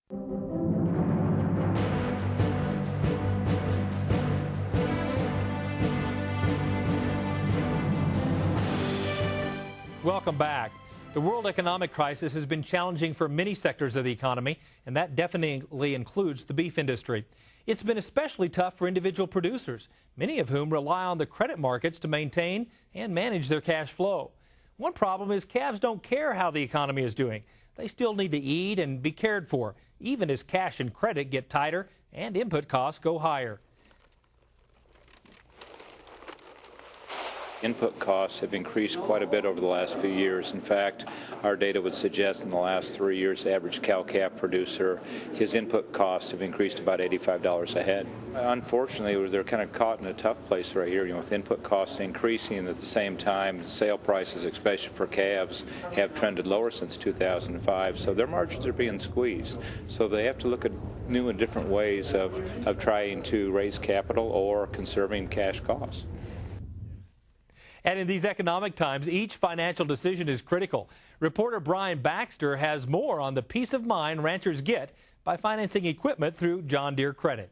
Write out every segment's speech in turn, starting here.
Welcome back. The world economic crisis has been challenging for many sectors of the economy, and that definitely includes the beef industry. It's been especially tough for individual producers, many of whom rely on the credit markets to maintain and manage their cash flow. One problem is calves don't care how the economy is doing. They still need to eat and be cared for, even as cash and credit get tighter and input costs go higher. Input costs have increased quite a bit over the last few years. In fact, our data would suggest in the last 3 years, the average cow-calf producer, his input costs have increased about $85 a head. Unfortunately, they're kind of caught in a tough place right here, with input costs increasing, and at the same time, sale prices, especially for calves, have trended lower since 2005, so their margins are being squeezed. So they have to look at new and different ways of trying to raise capital or conserving cash costs. And in these economic times, each financial decision is critical. Reporter Brian Baxter has more on the peace of mind ranchers get by financing equipment through John Deere Credit.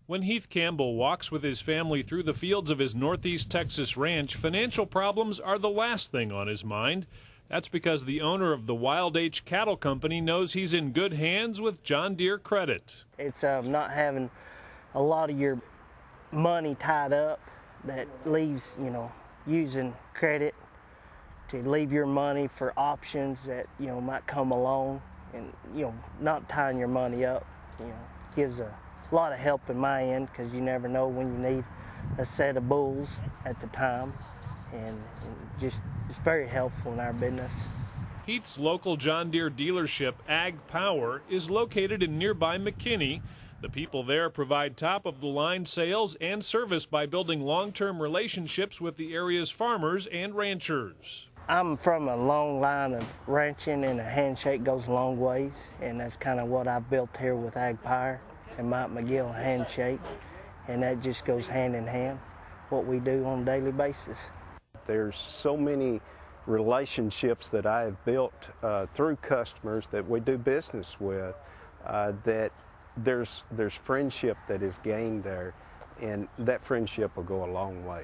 When Heath Campbell walks with his family through the fields of his Northeast Texas ranch, financial problems are the last thing on his mind. That's because the owner of the Wild H Cattle Company knows he's in good hands with John Deere Credit. It's not having a lot of your money tied up that leaves, using credit to leave your money for options that might come along, and not tying your money up gives a lot of help in my end, because you never know when you need a set of bulls at the time, and just it's very helpful in our business. Heath's local John Deere dealership, Ag Power, is located in nearby McKinney. The people there provide top-of-the-line sales and service by building long-term relationships with the area's farmers and ranchers. I'm from a long line of ranching, and a handshake goes a long ways, and that's kind of what I've built here with Ag Power and Mike McGill handshake, and that just goes hand in hand, what we do on a daily basis. There's so many relationships that I have built through customers that we do business with that there's friendship that is gained there, and that friendship will go a long way.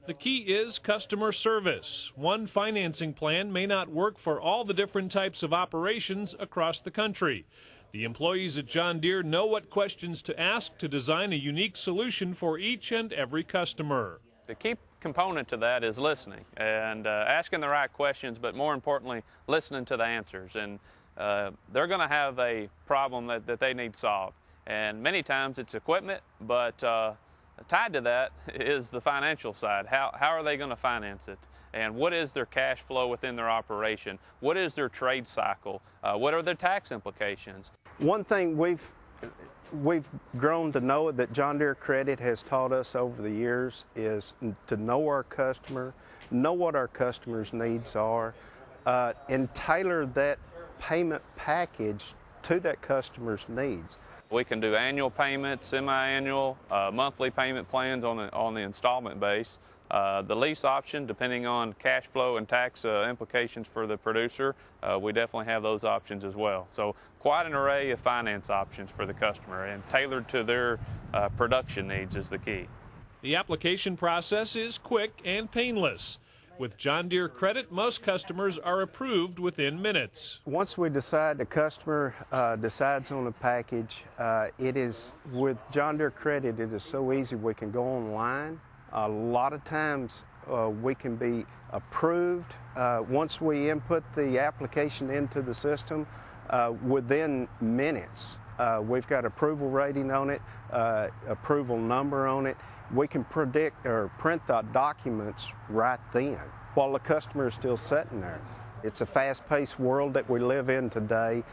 The key is customer service. One financing plan may not work for all the different types of operations across the country. The employees at John Deere know what questions to ask to design a unique solution for each and every customer. The key component to that is listening and asking the right questions, but more importantly, listening to the answers. And they're going to have a problem that they need solved, and many times it's equipment, but tied to that is the financial side. How are they going to finance it, and what is their cash flow within their operation? What is their trade cycle? What are their tax implications? One thing we've grown to know that John Deere Credit has taught us over the years is to know our customer, know what our customer's needs are, and tailor that payment package to that customer's needs. We can do annual payments, semi-annual, monthly payment plans on the installment base. The lease option, depending on cash flow and tax implications for the producer, we definitely have those options as well. So quite an array of finance options for the customer, and tailored to their production needs is the key. The application process is quick and painless. With John Deere Credit, most customers are approved within minutes. Once we decide, the customer decides on a package, it is, with John Deere Credit, it is so easy. We can go online. A lot of times we can be approved. Once we input the application into the system, within minutes, we've got approval rating on it, approval number on it. We can predict or print the documents right then while the customer is still sitting there. It's a fast-paced world that we live in today.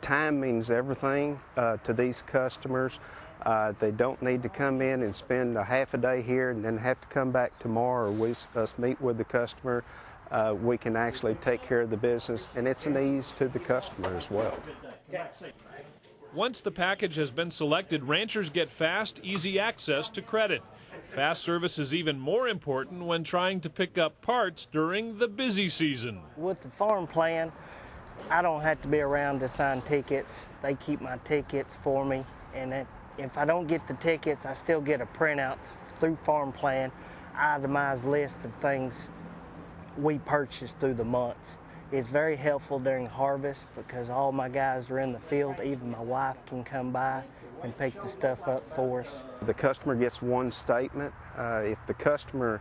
Time means everything to these customers. They don't need to come in and spend a half a day here and then have to come back tomorrow, or us meet with the customer. We can actually take care of the business, and it's an ease to the customer as well. Once the package has been selected, ranchers get fast, easy access to credit. Fast service is even more important when trying to pick up parts during the busy season. With the farm plan, I don't have to be around to sign tickets. They keep my tickets for me, and if I don't get the tickets, I still get a printout through Farm Plan, itemized list of things we purchase through the months. It's very helpful during harvest because all my guys are in the field. Even my wife can come by and pick the stuff up for us. The customer gets one statement. If the customer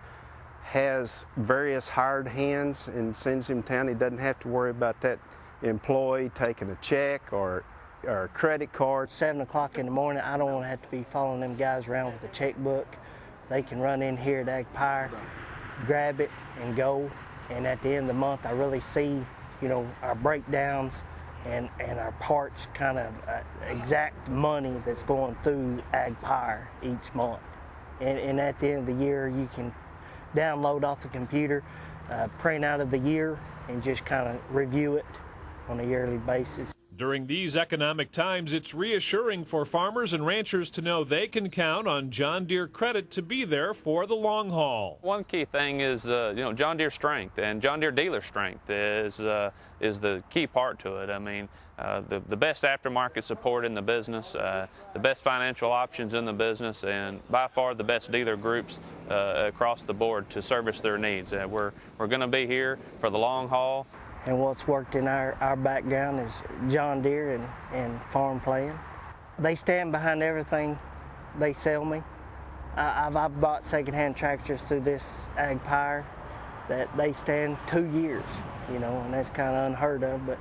has various hired hands and sends him down, he doesn't have to worry about that employee taking a check or a credit card. 7 o'clock in the morning, I don't want to have to be following them guys around with a checkbook. They can run in here at Ag Pyre, grab it, and go. And at the end of the month, I really see, our breakdowns and our parts kind of exact money that's going through Ag Pyre each month. And at the end of the year, you can download off the computer, print out of the year, and just kind of review it on a yearly basis. During these economic times, it's reassuring for farmers and ranchers to know they can count on John Deere credit to be there for the long haul. One key thing is, John Deere strength, and John Deere dealer strength is the key part to it. I mean, the best aftermarket support in the business, the best financial options in the business, and by far the best dealer groups across the board to service their needs. We're going to be here for the long haul. And what's worked in our background is John Deere and Farm Plan. They stand behind everything they sell me. I've bought secondhand tractors through this Ag Pyre that they stand 2 years, and that's kind of unheard of, but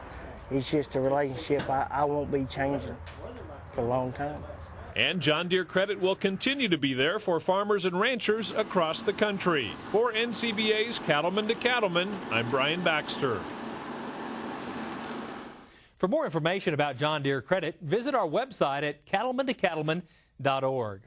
it's just a relationship I won't be changing for a long time. And John Deere credit will continue to be there for farmers and ranchers across the country. For NCBA's Cattleman to Cattleman, I'm Brian Baxter. For more information about John Deere credit, visit our website at cattlemantocattleman.org.